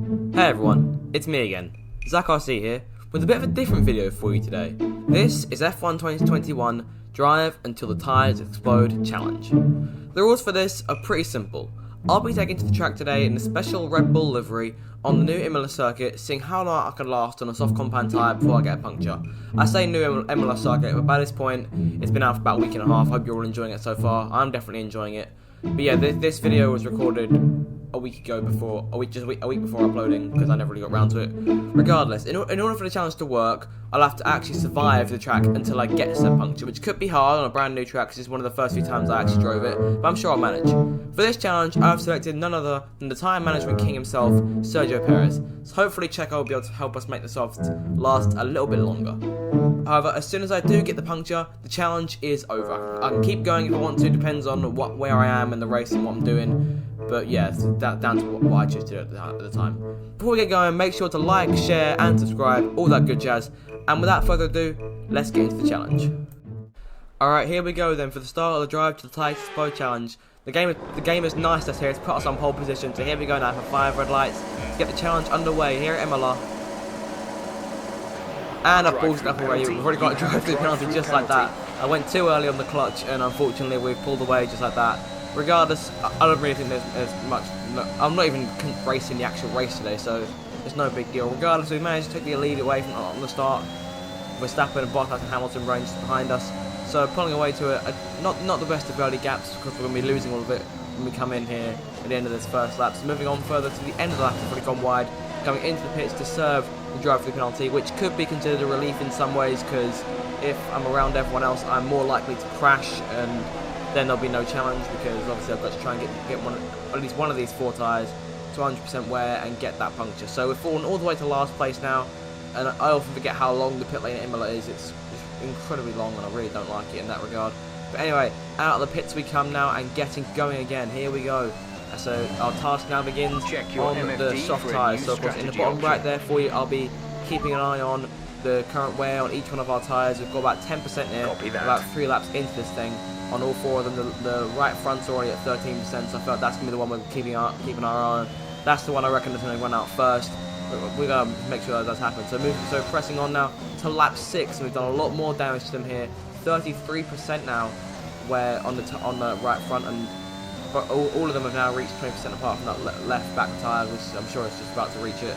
Hey everyone, it's me again, Zach RC here, with a bit of a different video for you today. This is F1 2021 Drive Until the Tyres Explode Challenge. The rules for this are pretty simple. I'll be taken to the track today in a special Red Bull livery on the new Imola circuit, seeing how long I can last on a soft compound tyre before I get a puncture. I say new Imola circuit, but by this point, it's been out for about a week and a half. Hope you're all enjoying it so far. I'm definitely enjoying it. But yeah, this video was recorded a week before uploading, because I never really got around to it. Regardless, in order for the challenge to work, I'll have to actually survive the track until I get said puncture, which could be hard on a brand new track because it's one of the first few times I actually drove it, but I'm sure I'll manage. For this challenge, I've selected none other than the tyre management king himself, Sergio Perez. So hopefully Checo will be able to help us make the softs last a little bit longer. However, as soon as I do get the puncture, the challenge is over. I can keep going if I want to, depends on where I am in the race and what I'm doing. But yeah, it's down to what I choose to do at the time. Before we get going, make sure to like, share and subscribe, all that good jazz. And without further ado, let's get into the challenge. Alright, here we go then for the start of the Drive to the Tyres Explode Challenge. The game is nice us here, it's put us on pole position, so here we go now for 5 red lights to get the challenge underway here at Imola. And I've ballsed up already, we've already got a drive through penalty just like that. I went too early on the clutch and unfortunately we've pulled away just like that. Regardless, I don't really think there's much. I'm not even racing the actual race today, so it's no big deal. Regardless, we managed to take the lead away from the start. Verstappen and Bottas and Hamilton running just behind us, so pulling away to not the best of early gaps because we're going to be losing all of it when we come in here at the end of this first lap. So moving on further to the end of the lap, we've already gone wide, coming into the pits to serve the drive-through penalty, which could be considered a relief in some ways because if I'm around everyone else, I'm more likely to crash and then there'll be no challenge because obviously I've got to try and get at least one of these 4 tyres to 100% wear and get that puncture. So we've fallen all the way to last place now, and I often forget how long the pit lane at Imola is. It's incredibly long and I really don't like it in that regard. But anyway, out of the pits we come now and getting going again. Here we go. So our task now begins on the soft tyres. So of course in the bottom right there for you, I'll be keeping an eye on the current wear on each one of our tyres. We've got about 10% here, about 3 laps into this thing. On all 4 of them, the right front's already at 13%, so I feel like that's going to be the one we're keeping our eye on. That's the one I reckon is going to run out first. We're going to make sure that does happen. So pressing on now to lap 6, and we've done a lot more damage to them here. 33% now, where on the right front, and but all of them have now reached 20% apart from that left back tyre, which I'm sure it's just about to reach it.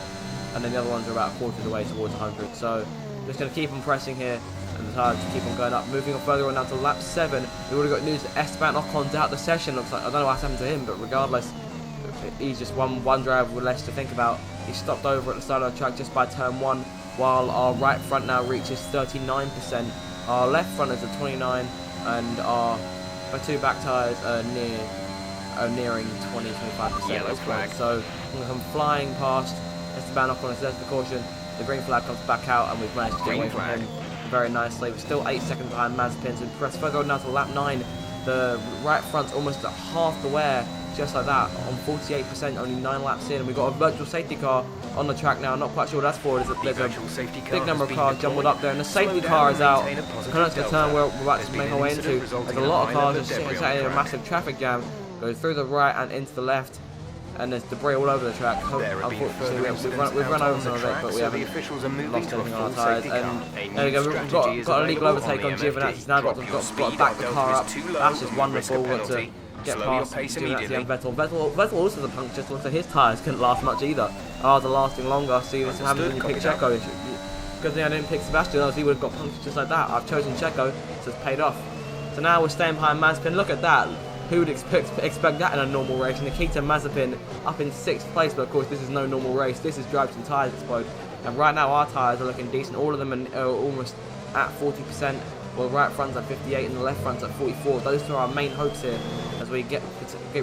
And then the other ones are about a quarter of the way towards 100. So just going to keep on pressing here. And the tyres keep on going up. Moving on further on now to lap 7. We've already got news that Esteban Ocon's out the session. Looks like, I don't know what's happened to him, but regardless, he's just one driver with less to think about. He stopped over at the start of the track just by turn 1, while our right front now reaches 39%. Our left front is at 29%, and our 2 back tyres are nearing 20-25%. Yellow flag. So I'm going to come flying past Esteban Ocon. There's the caution. The green flag comes back out, and we've managed to get away from him very nicely. We're still 8 seconds behind Mazepin, so press further on now to lap 9. The right front's almost at half the wear, just like that, on 48%, only 9 laps in. And we've got a virtual safety car on the track now. I'm not quite sure what that's for. There's a big number of cars jumbled up there, and the safety car is out. Coming up to the turn we're about to make our way into. There's a lot of cars just sitting in a massive traffic jam. Go through the right and into the left. And there's debris all over the track. Unfortunately, we've run over some of it, but we haven't lost anything on our tyres. And there we go, we've got a legal overtake on Giovinazzi's now. Got to back the car up. That's just wonderful. Got to get past Giovinazzi and Vettel. Vettel also the puncture, so his tyres couldn't last much either. Ours are lasting longer. See, this happens when you pick Checo. Good thing I didn't pick Subhash, else he would have got punctured just like that. I've chosen Checo, so it's paid off. So now we're staying behind Mazepin. Look at that. Who would expect that in a normal race? Nikita Mazepin up in 6th place, but of course this is no normal race. This is Drive to the Tyres Explode. And right now our tyres are looking decent. All of them are almost at 40%. Well, the right front's at 58 and the left front's at 44. Those are our main hopes here as we get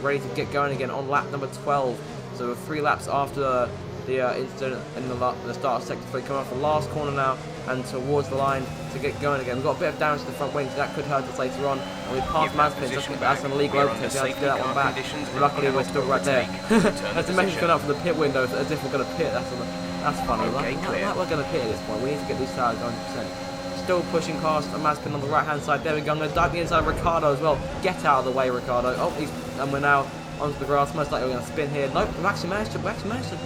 ready to get going again on lap number 12. So we're 3 laps after the incident in the start of sector 3, coming off the last corner now and towards the line to get going again. We've got a bit of damage to the front wing, so that could hurt us later on. And we passed Mazepin, that's an illegal overtake, so we have to get that one back. Luckily we're still right there. There's a message coming up from the pit window as if we're going to pit. That's funny. Like we're going to pit at this point. We need to get these tyres 100%. Still pushing past Mazepin on the right hand side. There we go. I'm going to dive the inside of Ricciardo as well. Get out of the way, Ricciardo. And we're now onto the grass. Most likely we're going to spin here. Nope, we actually managed to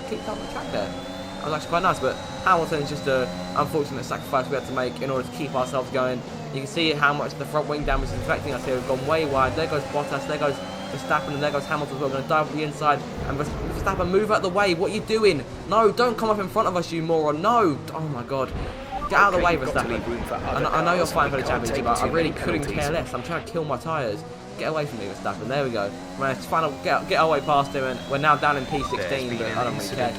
keep up the track there. That was actually quite nice, but Hamilton's just an unfortunate sacrifice we had to make in order to keep ourselves going. You can see how much the front wing damage is affecting us here. We've gone way wide. There goes Bottas, there goes Verstappen, and there goes Hamilton as well. We're going to dive up the inside, and Verstappen, move out the way. What are you doing? No, don't come up in front of us, you moron. No! Oh my god. Get out of the way, Verstappen. I know you're fighting for the championship, but I really couldn't care less. I'm trying to kill my tyres. Get away from me, Verstappen. There we go. Managed to finally get our way past him, and we're now down in P16, but I don't really care.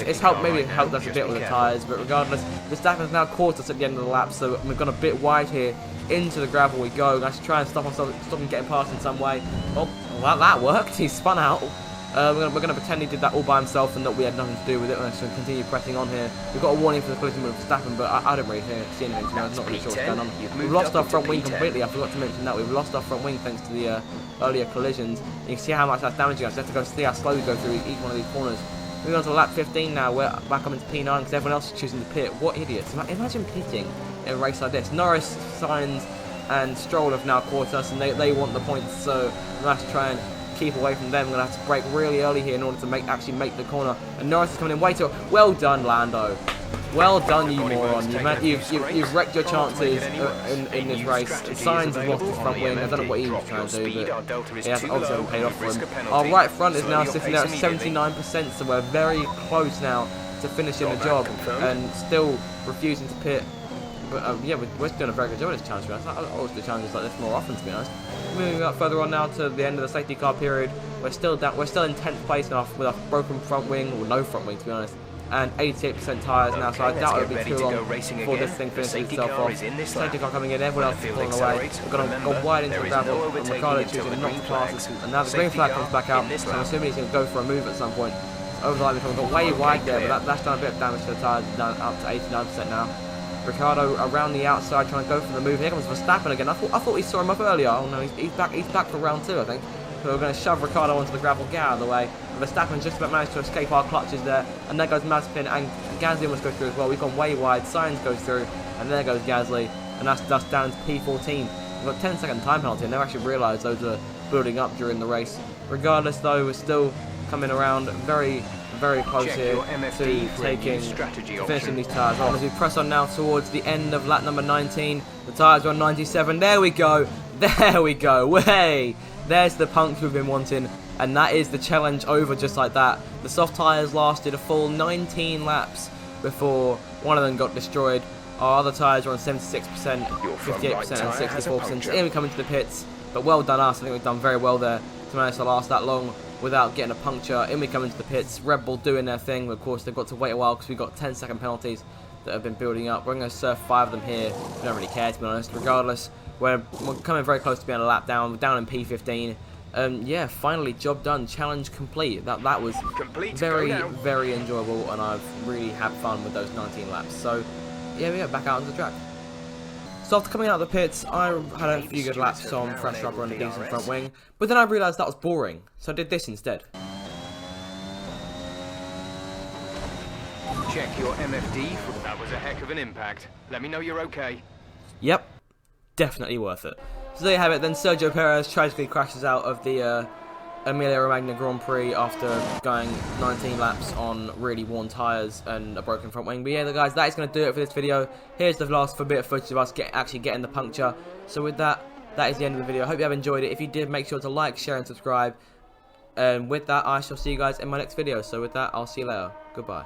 It's helped, maybe it helped us a bit with the tyres, but regardless, Verstappen's now caught us at the end of the lap, so we've gone a bit wide here. Into the gravel we go. I should try and stop him getting past in some way. Oh, well, that worked. He spun out. We're going to pretend he did that all by himself and that we had nothing to do with it. We're going to continue pressing on here. We've got a warning for the collision with Verstappen, but I don't really see anything. I'm not really sure what's going on. We've lost our front wing completely. I forgot to mention that. We've lost our front wing thanks to the earlier collisions. You can see how much that's damaging us. You have to go see how slow we go through each one of these corners. Moving on to lap 15 now. We're back up into P9 because everyone else is choosing to pit. What idiots. Imagine pitting in a race like this. Norris, Sainz, and Stroll have now caught us, and they want the points, so we'll have to try and keep away from them. We're going to have to brake really early here in order to actually make the corner. And Norris is coming in way too. Well done, Lando. Well done, you moron. You've wrecked your chances in this race. Sainz has lost his front wing. I don't know what he was trying to do, but he hasn't obviously paid off for him. Our right front is now sitting there at 79%, so we're very close now to finishing the job and still refusing to pit. But yeah, we're doing a very good job of this challenge. I always do challenges like this more often, to be honest. Moving up further on now to the end of the safety car period. We're still in 10th place now with our broken front wing, or no front wing, to be honest, and 88% tyres now. So I doubt it'll be too long before this thing finishes itself off. Safety car coming in, everyone else is pulling away. We're going to go wide into the gravel, and Ricciardo choosing not to pass. And now the green flag comes back out, so I'm assuming he's going to go for a move at some point. Over the line, we've got way wide there, but that's done a bit of damage to the tyres, down up to 89% now. Ricciardo around the outside trying to go for the move. Here comes Verstappen again. I thought we saw him up earlier. Oh no, he's back for round 2, I think. So we're going to shove Ricciardo onto the gravel, get out of the way. And Verstappen just about managed to escape our clutches there. And there goes Mazepin, and Gasly almost goes through as well. We've gone way wide. Sainz goes through, and there goes Gasly. And that's down to P14. We've got a 10-second time penalty, and never actually realised those are building up during the race. Regardless, though, we're still coming around very close here to finishing these tyres on. As we press on now towards the end of lap number 19, the tyres are on 97. There we go. Way! There's the punch we've been wanting, and that is the challenge over just like that. The soft tyres lasted a full 19 laps before one of them got destroyed. Our other tyres are on 76%, 58% and 64%. Here we come into the pits, but well done us. I think we've done very well there to manage to last that long without getting a puncture. In we come into the pits. Red Bull doing their thing. Of course, they've got to wait a while because we've got 10-second penalties that have been building up. We're going to surf 5 of them here. We don't really care, to be honest. Regardless, we're coming very close to being a lap down. We're down in P15. Yeah, finally, job done. Challenge complete. That was very enjoyable, and I've really had fun with those 19 laps. So, yeah, back out on the track. So after coming out of the pits, I had a few good laps on fresh rubber and a decent front wing, but then I realised that was boring, so I did this instead. Check your MFD. That was a heck of an impact. Let me know you're okay. Yep, definitely worth it. So there you have it. Then Sergio Perez tragically crashes out of the Emilia-Romagna Grand Prix after going 19 laps on really worn tyres and a broken front wing. But yeah, guys, that is going to do it for this video. Here's the last bit of footage of us actually getting the puncture. So with that, that is the end of the video. I hope you have enjoyed it. If you did, make sure to like, share and subscribe. And with that, I shall see you guys in my next video. So with that, I'll see you later. Goodbye.